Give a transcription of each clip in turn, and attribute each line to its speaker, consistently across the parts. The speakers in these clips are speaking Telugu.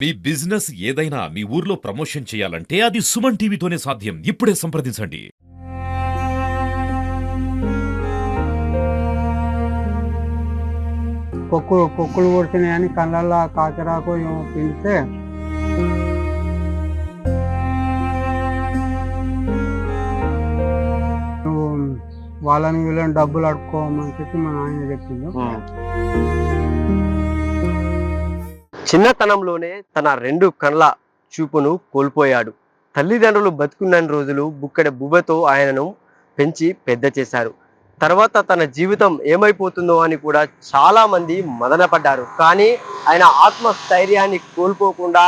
Speaker 1: మీ బిజినెస్ ఏదైనా మీ ఊర్లో ప్రమోషన్ చేయాలంటే అది సుమన్ టీవీతోనే సాధ్యం. ఇప్పుడే సంప్రదించండి.
Speaker 2: పొక్కులు పొడిచినాయని కళ్ళల్లో కాచరాకు ఏమో పిండితే నువ్వు వాళ్ళని వీళ్ళని డబ్బులు అడుక్కోమని చెప్పి మా నాయన చెప్పిండు.
Speaker 3: చిన్నతనంలోనే తన 2 కళ్ళ చూపును కోల్పోయాడు. తల్లిదండ్రులు బతుకున్న రోజులు బుక్కడి బువ్వతో ఆయనను పెంచి పెద్ద చేశారు. తర్వాత తన జీవితం ఏమైపోతుందో అని కూడా చాలా మంది మదనపడ్డారు. కానీ ఆయన ఆత్మస్థైర్యాన్ని కోల్పోకుండా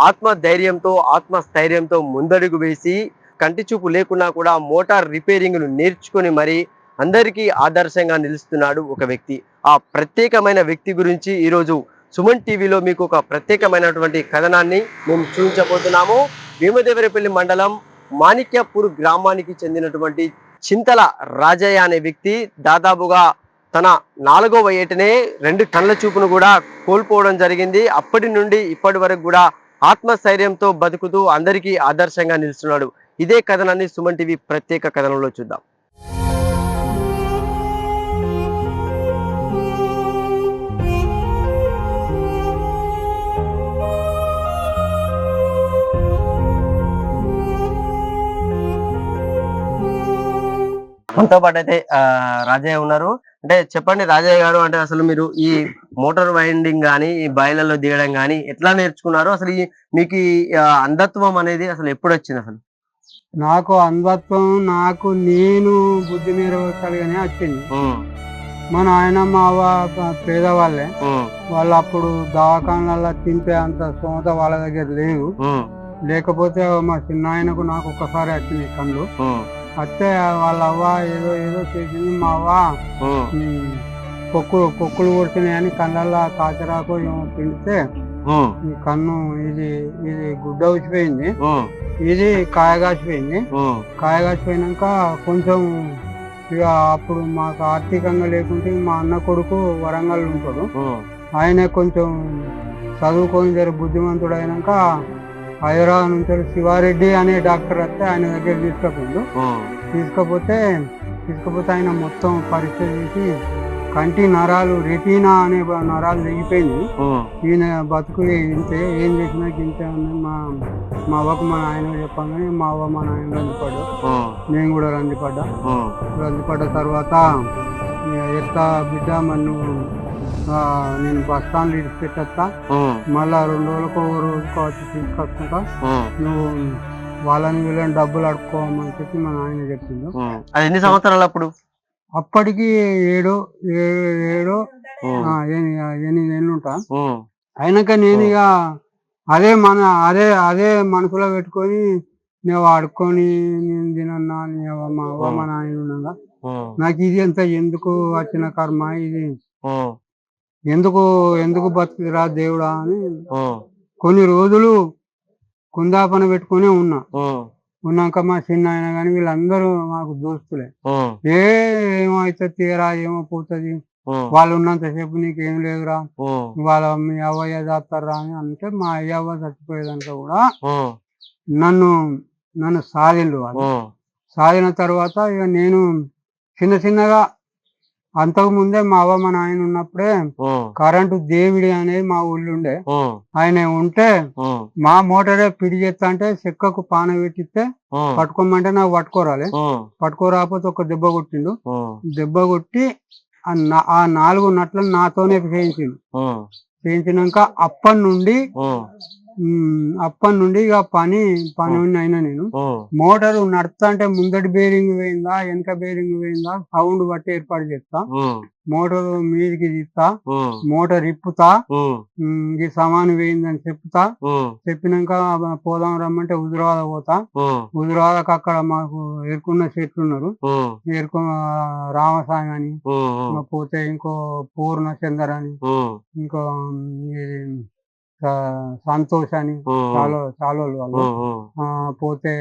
Speaker 3: ఆత్మస్థైర్యంతో ముందడుగు వేసి కంటి చూపు లేకున్నా కూడా మోటార్ రిపేరింగ్ను నేర్చుకొని మరి అందరికీ ఆదర్శంగా నిలుస్తున్నాడు ఒక వ్యక్తి. ఆ ప్రత్యేకమైన వ్యక్తి గురించి ఈరోజు సుమన్ టీవీలో మీకు ఒక ప్రత్యేకమైనటువంటి కథనాన్ని మేము చూపించబోతున్నాము. భీమదేవరపల్లి మండలం మాణిక్యపూర్ గ్రామానికి చెందినటువంటి చింతల రాజయ్య అనే వ్యక్తి దాదాపుగా తన 4వ ఏటనే 2 కళ్ళ చూపును కూడా కోల్పోవడం జరిగింది. అప్పటి నుండి ఇప్పటి వరకు కూడా ఆత్మస్థైర్యంతో బతుకుతూ అందరికీ ఆదర్శంగా నిలుస్తున్నాడు. ఇదే కథనాన్ని సుమన్ టీవీ ప్రత్యేక కథనంలో చూద్దాం. మనతో పాటు అయితే రాజయ్య ఉన్నారు. అంటే చెప్పండి రాజయ్య గారు, అంటే అసలు మీరు ఈ మోటార్ వైండింగ్ కానీ ఈ బాయిలర్లో దిగడం కానీ ఎట్లా నేర్చుకున్నారు? అసలు మీకు అంధత్వం అనేది అసలు ఎప్పుడు వచ్చింది? అసలు
Speaker 2: నాకు అంధత్వం నేను బుద్ధి నిర్వహించాలిగానే వచ్చింది. మా నాయన మా అవ్వ పేదవాళ్ళే. వాళ్ళు అప్పుడు దవాఖానాలలో తింటే అంత స్తోమత వాళ్ళ దగ్గర లేదు. లేకపోతే మా చిన్నాయనకు నాకు ఒక్కసారి వచ్చింది కళ్ళు. వస్తే వాళ్ళ అవ్వ ఏదో చేసింది. మా అవ్వ పొక్కులు పొడిచినాయని కళ్ళల్లో కాచరాకు ఏమో పిండితే ఈ కన్ను ఇది గుడ్డ వచ్చిపోయింది, ఇది కాయగాచిపోయింది. కాయగాచిపోయినాక కొంచెం ఇక అప్పుడు మాకు ఆర్థికంగా లేకుంటే మా అన్న కొడుకు వరంగల్ ఉంటాడు. ఆయనే కొంచెం చదువుకొని జర బుద్ధిమంతుడు అయినాక హైదరాబాద్ నుంచి శివారెడ్డి అనే డాక్టర్ వస్తే ఆయన దగ్గర తీసుకపోతే ఆయన మొత్తం పరీక్ష చేసి కంటి నరాలు రెటీనా అనే నరాలు తెగిపోయింది. ఈయన బతుకులు ఇంతే, ఏం చేసినా ఇంతే అని మా అవ్వకు మా నాయన చెప్పగానే మా అవ్వ మా నాయన రంజిపడ్డా, నేను కూడా రంజిపడ్డ తర్వాత ఎత్తా బిడ్డ మరి నువ్వు నేను బస్ స్టాండ్ ఇడిచిపెట్టా, మళ్ళా 2 రోజులకు వచ్చి తీసుకొచ్చుకుంటా, నువ్వు వాళ్ళని వీళ్ళని డబ్బులు అడుక్కోమని చెప్పి మా నాయన చెప్పిండు.
Speaker 3: అది ఎన్ని సంవత్సరాలు అప్పుడు?
Speaker 2: అప్పటికి 8 ఏళ్ళు ఉంటా. అయినాక నేను ఇక అదే మనసులో పెట్టుకొని నేను అడుక్కొని నేను తినన్నా మా అవ్వ మా నాయన ఉండగా నాకు ఇది ఎంత ఎందుకు వచ్చిన కర్మ, ఇది ఎందుకు బతుకురా దేవుడా అని కొన్ని రోజులు కుందాపన పెట్టుకుని ఉన్నాక మా చిన్న ఆయన కానీ వీళ్ళందరూ మాకు దోస్తులే. ఏమైతే తీరా ఏమో పోతుంది, వాళ్ళు ఉన్నంతసేపు నీకేం లేదురా, వాళ్ళ మీ అవ్వయ్య చేస్తారా అని అంటే మా అయ్యవ్వ చచ్చిపోయేదాక కూడా నన్ను సాధిండు. వాళ్ళు సాధిన తర్వాత ఇక నేను చిన్నగా అంతకు ముందే మా అవ్వ మా నాయన ఉన్నప్పుడే కరెంటు దేవుడి అనేది మా ఊళ్ళో ఉండే. ఆయన ఉంటే మా మోటారే పిడి చేస్తా అంటే చెక్కకు పాన పెట్టిస్తే పట్టుకోమంటే నాకు పట్టుకోరాకపోతే ఒక దెబ్బ కొట్టిండు. దెబ్బ కొట్టి ఆ 4 నట్లను నాతోనే చేయించినాక అప్పటి నుండి ఇక పని అయినా నేను మోటార్ నడుస్తా అంటే ముందటి బేరింగ్ పోయిందా వెనక బేరింగ్ పోయిందా సౌండ్ బట్టి ఏర్పాటు చేస్తా, మోటార్ మీదికి తీస్తా, మోటార్ ఇప్పుతా, ఈ సమానం వేయిందని చెప్పినాక పోదాం రమ్మంటే హుజురాబాద్ పోతా. హుజురాబాద్కి అక్కడ మాకు ఎరుకున్న చెట్లు ఉన్నారు, రామస్వామి అని పోతే ఇంకో పూర్ణ చందర్ అని ఇంకో సంతోష్ అని చాలా వాళ్ళు పోతే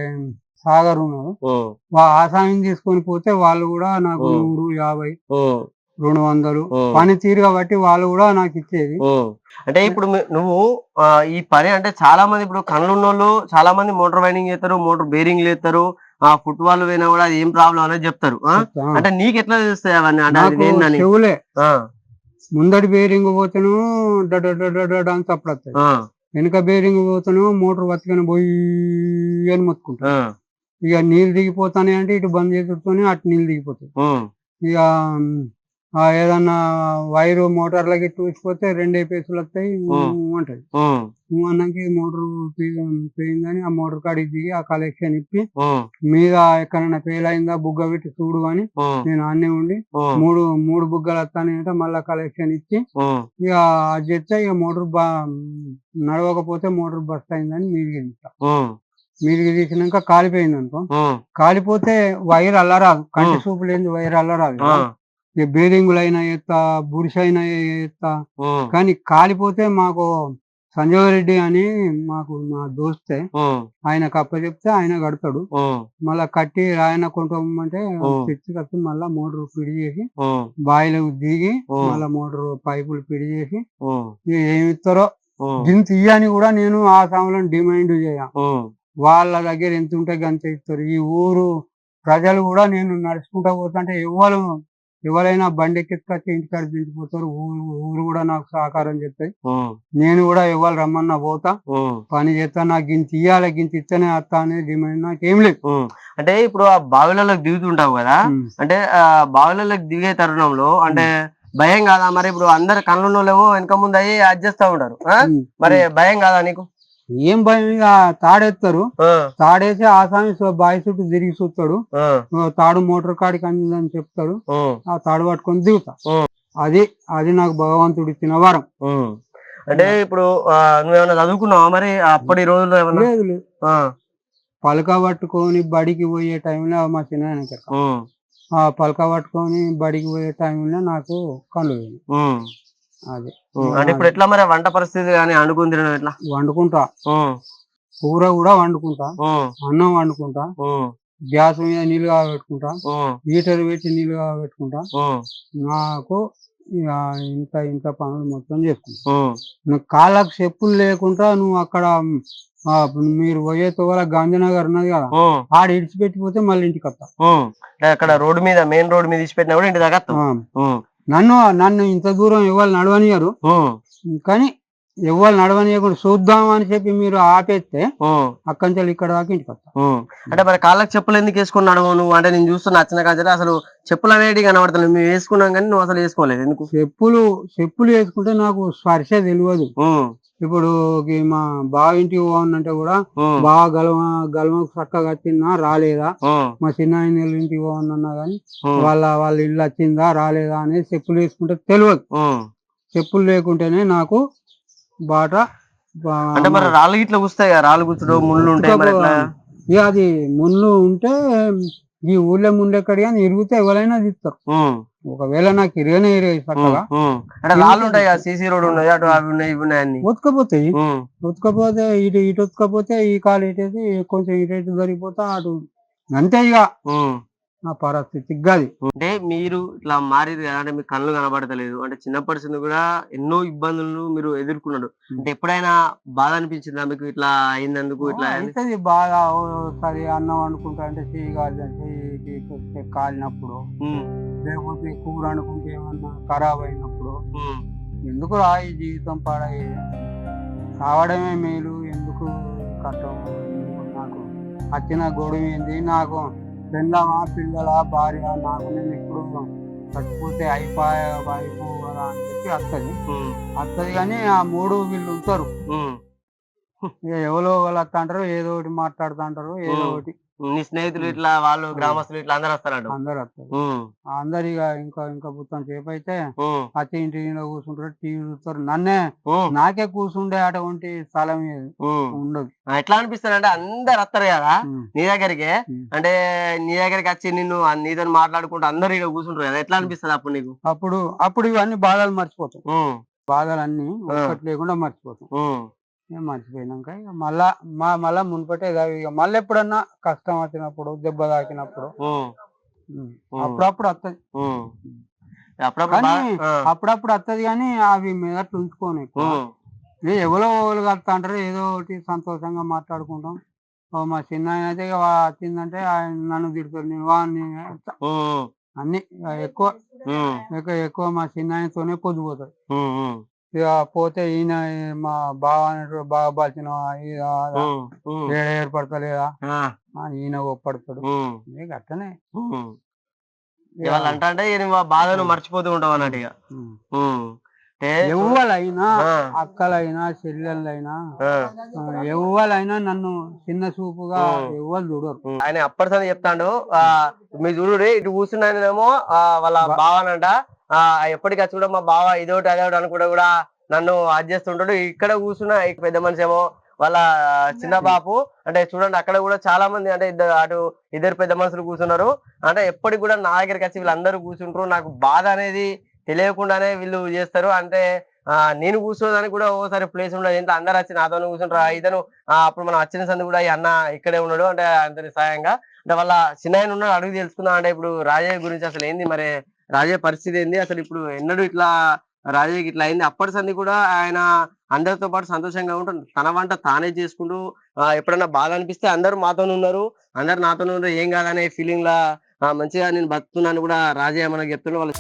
Speaker 2: సాగర్ ఉన్నారు. ఆ సాయం తీసుకొని పోతే వాళ్ళు కూడా నాకు 150 200
Speaker 3: ఉమ్.
Speaker 2: పని తీరు కాబట్టి వాళ్ళు కూడా నాకు ఇచ్చేది.
Speaker 3: అంటే ఇప్పుడు నువ్వు ఈ పని అంటే చాలా మంది ఇప్పుడు కళ్ళు ఉన్నోళ్ళు చాలా మంది మోటార్ వైండింగ్ చేస్తారు, మోటార్ బేరింగ్ చేస్తారు, ఫుట్ వాళ్ళు పోయినా కూడా అది ఏం ప్రాబ్లం అనేది చెప్తారు. అంటే నీకు ఎట్లా తెలుస్తాయి అవన్నీ? అంటే అది
Speaker 2: నాకు
Speaker 3: ఏందని?
Speaker 2: చెవులే ముందడి బేరింగ్ పోతేను అని చప్పుడు వస్తాయి, వెనుక బేరింగ్ పోతేను మోటార్ వత్తికని పోయి అని మొత్తుకుంటా. ఇక నీళ్ళు దిగిపోతానే అంటే ఇటు బంద్ చేసుకొని అటు నీళ్ళు దిగిపోతాయి. ఇక ఏదన్నా వైరు మోటార్లకి చూసిపోతే 2 పేసులు వస్తాయి అంటది. అన్నాక మోటార్ పోయిందని ఆ మోటార్ కాడికి దిగి ఆ కలెక్షన్ ఇప్పి మీద ఎక్కడైనా ఫెయిల్ అయిందా బుగ్గ పెట్టి చూడు అని నేను ఆన్నే ఉండి మూడు బుగ్గలు వస్తానంటే మళ్ళా కలెక్షన్ ఇచ్చి ఇక అది చేస్తే ఇక మోటార్ నడవకపోతే మోటార్ బస్ట్ అయిందని మీదికి తీస్తా. మీదికి తీసినాక కాలిపోయింది అనుకో, కాలిపోతే వైర్ అల్లరాదు, కంటి చూపు లేని వైర్ అల్లరాదు. ఇక బేరింగులు అయినా ఎత్తా, బురుష అయినా ఎత్తా. కానీ కాలిపోతే మాకు సంజయ్ రెడ్డి అని మాకు మా దోస్తే, ఆయనకు అప్పచెప్తే ఆయన కడతాడు. మళ్ళా కట్టి ఆయన కొంటే తెచ్చి కట్టి మళ్ళా మోటార్ పిడి చేసి బాయిలో దిగి మళ్ళా మోటార్ పైపులు పిడి చేసి ఏమి ఇస్తారో గింత ఇయ్యని కూడా నేను ఆ సమయంలో డిమాండ్ చేయ. వాళ్ళ దగ్గర ఎంత ఉంటే గంత ఇస్తారు. ఈ ఊరు ప్రజలు కూడా నేను నడుచుకుంటా పోతుంటే ఎవరైనా బండి ఎక్కించుకొచ్చి ఇంటికాడ దించిపోతారు. ఊరు కూడా నాకు సహకారం చేస్తాయి. నేను కూడా ఎవరు రమ్మన్నా పోతా, పని చేస్తా. నాకు గింత ఇయ్యాలి, గింత ఇస్తేనే వస్తా అనేది డిమాండ్ నాకేం లేదు.
Speaker 3: అంటే ఇప్పుడు ఆ బావిలలోకి దిగుతుంటావు కదా, అంటే ఆ బావిలలోకి దిగే తరుణంలో అంటే భయం కాదా? మరి ఇప్పుడు అందరు కళ్ళున్నోళ్ళేమో వెనక ముందు అయ్యి అడ్జస్ట్ ఉంటారు, మరి భయం కాదా నీకు?
Speaker 2: ఏం భయం? ఇక తాడేస్తారు, తాడేసి ఆసామి బావి చుట్టూ తిరిగి చూస్తాడు, తాడు మోటార్ కాడికి అందిందని చెప్తాడు, ఆ తాడు పట్టుకొని దిగుతా. అది నాకు భగవంతుడు ఇచ్చిన వరం.
Speaker 3: అంటే ఇప్పుడు నువ్వేమన్నా చదువుకున్నావా మరి అప్పటి రోజుల్లో?
Speaker 2: లేదు, పలక పట్టుకొని బడికి పోయే టైంలో మా చిన్న పలక పట్టుకొని బడికి పోయే టైంలో నాకు కళ్ళు పోయింది. అది
Speaker 3: అంటే ఇప్పుడు ఎట్లా మరి వంట పరిస్థితి కానీ అనుకుని ఎట్లా
Speaker 2: వండుకుంటా, కూర కూడా వండుకుంటా, అన్నం వండుకుంటా, గ్యాస్ మీద నీళ్ళు కాబెట్టుకుంటా, హీటర్ పెట్టి నీళ్ళు కాబెట్టుకుంటా. నాకు ఇంత పనులు మొత్తం చేసుకుంటా. నువ్వు కాళ్ళకు చెప్పులు లేకుండా నువ్వు అక్కడ మీరు పోయే తోల గాంధీనగర్ ఉన్నది కదా, ఆడ ఇడిచిపెట్టిపోతే మళ్ళీ ఇంటికి వస్తా.
Speaker 3: అక్కడ రోడ్డు మీద మెయిన్ రోడ్డు మీద ఇడిచిపెట్టినా కూడా ఇంటి దగ్గర
Speaker 2: నన్ను ఇంత దూరం ఎవరు నడవనియరు, కానీ ఎవరు నడవనియకుండా చూద్దాం అని చెప్పి మీరు ఆపేస్తే అక్కడి నుంచి ఇక్కడ దాకా ఇంటికి వస్తా.
Speaker 3: అంటే మరి కాళ్ళకి చెప్పులు ఎందుకు వేసుకుని నడవవు నువ్వు? అంటే నేను చూస్తున్నా నచ్చిన కాదు అసలు చెప్పులు అనేవి కనబడతాయి, మేము వేసుకున్నాం కానీ నువ్వు అసలు వేసుకోలేదు ఎందుకు?
Speaker 2: చెప్పులు వేసుకుంటే నాకు స్పర్శ తెలియదు. ఇప్పుడు మా బావ ఇంటికి పోవాలంటే కూడా బాగా గలమకు చక్కగా వచ్చిందా రాలేదా, మా చిన్న ఇంటికి పోవాలన్నా గానీ వాళ్ళ ఇల్లు వచ్చిందా రాలేదా అనేది చెప్పులు వేసుకుంటే తెలియదు. చెప్పులు లేకుంటేనే నాకు బాట.
Speaker 3: అంటే మరి రాళ్ళు ఇట్లా కూస్తాయి, రాళ్ళు కూర్చోడు ముళ్ళు ఉంటాయి,
Speaker 2: ఇక అది ముళ్ళు ఉంటే ఈ ఊళ్ళో ముందు ఎక్కడి కానీ ఇరిగితే ఎవరైనా తీస్తారు. ఒకవేళ నాకు ఇరగనే చక్కగా ఉతకపోతాయి, ఉతకపోతే ఇటు ఉతకపోతే ఈ కాలు ఇటేసి కొంచెం ఇటు జరిగిపోతా అటు, అంతే ఇక నా పరిస్థితి గది.
Speaker 3: అంటే మీరు ఇట్లా మారేది కదా, అంటే మీ కళ్ళు కనబడతలేదు అంటే చిన్నప్పటి కూడా ఎన్నో ఇబ్బందులను మీరు ఎదుర్కొన్నాడు. అంటే ఎప్పుడైనా బాధ అనిపించిందా మీకు ఇట్లా అయినందుకు? ఇట్లా
Speaker 2: అవుతుంది బాధ. ఒకసారి అన్నం వండుకుంటా అంటే చెయ్యి కాలినప్పుడు, లేకపోతే కూర అనుకుంటే ఏమన్నా ఖరాబ్ అయినప్పుడు, ఎందుకు రా ఈ జీవితం పాడయ్యే, కావడమే మేలు, ఎందుకు కట్టం, నాకు వచ్చిన గొడవ ఏంది, నాకు పెళ్ళమా పిల్లల భార్య, నాకు నేను ఇప్పుడు చచ్చిపోతే అయిపోయి కదా అని చెప్పి వస్తుంది కానీ ఆ మూడు వీళ్ళు ఉంటారు, ఎవరో వాళ్ళు వస్తా అంటారు, ఏదో ఒకటి మాట్లాడుతూ అంటారు, ఏదో ఒకటి.
Speaker 3: నీ స్నేహితులు ఇట్లా వాళ్ళు గ్రామస్తులు ఇట్లా అందరు వస్తారు,
Speaker 2: అందరు అందరు ఇంకా పుత్తం సేపు అయితే వచ్చి ఇంటి కూర్చుంటారు, టీవీ చూస్తారు. నాకే కూర్చుండే అటువంటి స్థలం ఉండదు.
Speaker 3: ఎట్లా అనిపిస్తారు అంటే అందరు వస్తారు కదా నీ దగ్గరికి, అంటే నీ దగ్గరికి వచ్చి నిన్ను నీతో మాట్లాడుకుంటూ అందరు ఇక కూర్చుంటారు కదా, ఎట్లా అనిపిస్తుంది అప్పుడు నీకు?
Speaker 2: అప్పుడు ఇవన్నీ బాధలు మర్చిపోతాం, బాధలన్నీ ఒక్కటి లేకుండా మర్చిపోతాం. మర్చిపోయినాక ఇక మళ్ళా మున్పటే ఇక మళ్ళీ ఎప్పుడన్నా కష్టం వచ్చినప్పుడు, దెబ్బ తాకినప్పుడు అప్పుడప్పుడు వస్తుంది.
Speaker 3: అప్పుడప్పుడు
Speaker 2: కానీ
Speaker 3: ఆ,
Speaker 2: అప్పుడప్పుడు వస్తది కానీ అవి మెదట్లు ఉంచుకోను ఎక్కువ.
Speaker 3: ఉమ్,
Speaker 2: ఎవరో ఒకరు కలుతా అంటారు, ఏదో ఒకటి సంతోషంగా మాట్లాడుకుంటాం. ఓ మా చిన్న ఆయన అయితే ఇక వచ్చిందంటే ఆయన నన్ను తిడతాడు, నేను వాడిని
Speaker 3: ఉమ్,
Speaker 2: అన్ని ఎక్కువ
Speaker 3: ఉమ్,
Speaker 2: ఎక్కువ మా చిన్న ఆయనతోనే పొద్దుపోతాడు.
Speaker 3: ఉమ్, ఉమ్,
Speaker 2: ఇక పోతే ఈయన మా బావ అనేటోడు బాగా బలిచిన
Speaker 3: ఉమ్, ఉమ్,
Speaker 2: ఏర్పడతలేదా
Speaker 3: ఆ,
Speaker 2: అని ఈయన ఒప్పడతాడు.
Speaker 3: ఉమ్,
Speaker 2: ఇక అట్టనే
Speaker 3: ఉమ్.
Speaker 2: ఇక
Speaker 3: వాళ్ళు అంటే ఈయన మా బాధను మర్చిపోతూ ఉంటాం అన్నట్టు ఇక.
Speaker 2: ఉమ్.
Speaker 3: ఉమ్. అంటే
Speaker 2: ఎవ్వలైనా
Speaker 3: ఆ,
Speaker 2: అక్కలైనా చెల్లెళ్ళైనా
Speaker 3: ఆ,
Speaker 2: ఎవ్వలైనా నన్ను చిన్న చూపుగా
Speaker 3: ఉమ్.
Speaker 2: ఎవ్వరు చూడరు.
Speaker 3: ఆయన అప్పటిసారి చెప్తాడు, మీరు చూడు ఇటు కూర్చున్నానేమో వాళ్ళ బావనంట, ఎప్పటికీ చూడ మా బావ ఇదోటి అదోటి అనుకుంటా కూడా నన్ను అది చేస్తుంటాడు. ఇక్కడ కూర్చున్న ఈ పెద్ద మనిషి ఏమో వాళ్ళ చిన్న బాపు. అంటే చూడండి అక్కడ కూడా చాలా మంది అంటే ఇద్దరు పెద్ద మనుషులు కూర్చున్నారు. అంటే ఎప్పటికి కూడా నా దగ్గరికి వచ్చి వీళ్ళందరూ కూర్చుంటారు. నాకు బాధ అనేది తెలియకుండానే వీళ్ళు చేస్తారు. అంటే నేను కూర్చోడానికి కూడా ఓసారి ప్లేస్ ఉండదు. ఎంత అందరు వచ్చి నాతో కూర్చుంటారు. ఇతను అప్పుడు మనం వచ్చిన సంది కూడా ఈ అన్న ఇక్కడే ఉన్నాడు అంటే అంతని సాయంగా. అంటే వాళ్ళ చిన్న ఉన్నాడు, అడుగు తెలుసుకుందాం. అంటే ఇప్పుడు రాజయ్య గురించి అసలు ఏంది, మరి రాజయ్య పరిస్థితి ఏంది, అసలు ఇప్పుడు ఎన్నడూ ఇట్లా రాజయ్యకి ఇట్లా అయింది. అప్పటి సంది కూడా ఆయన అందరితో పాటు సంతోషంగా ఉంటాడు. తన వంట తానే చేసుకుంటూ ఎప్పుడైనా బాధ అనిపిస్తే అందరూ మాతోనే ఉన్నారు, అందరు నాతోనే ఉన్నారు, ఏం కాదనే ఫీలింగ్ లా మంచిగా నేను బతుకుతున్నాను కూడా రాజయ్య మనకు చెప్తున్నాడు. వాళ్ళ